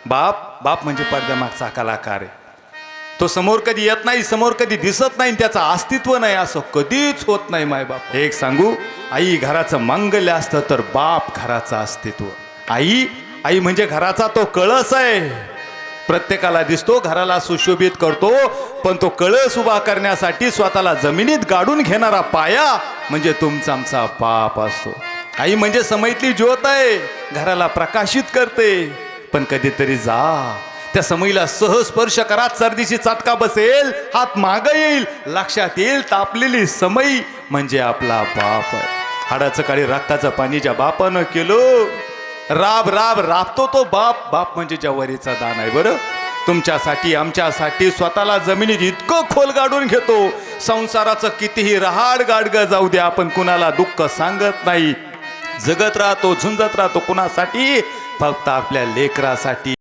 बाप बाप म्हणजे पडद्यामागचा कलाकार आहे. तो समोर कधी येत नाही, समोर कधी दिसत नाही, त्याचं अस्तित्व नाही असं कधीच होत नाही. मायबाप एक सांगू, आई घराचं मंगल्य असतं तर बाप घराचं अस्तित्व. आई आई म्हणजे घराचा तो कळस आहे. प्रत्येकाला दिसतो, घराला सुशोभित करतो, पण तो कळस उभा करण्यासाठी स्वतःला जमिनीत गाडून घेणारा पाया म्हणजे तुमचा आमचा बाप असतो. आई म्हणजे समईतली ज्योत आहे, घराला प्रकाशित करते. पण कधीतरी जा त्या समईला सहज स्पर्श करा, सर्दीची चटका बसेल, हात माग येईल, लक्षात येईल तापलेली समई म्हणजे आपला बाप आहे. हाडाचं काळी रक्ताचं पाणी ज्या बापानं केलं, राब राब राबतो तो बाप. बाप म्हणजे जवारीचा दान आहे. बरं, तुमच्यासाठी आमच्यासाठी स्वतःला जमिनीत इतकं खोल गाडून घेतो. संसाराचं कितीही रहाड गाडगं जाऊ द्या, आपण कुणाला दुःख सांगत नाही. जगत राहतो, झुंजत राहतो. कुणासाठी? फक्त आपल्या लेकरासाठी.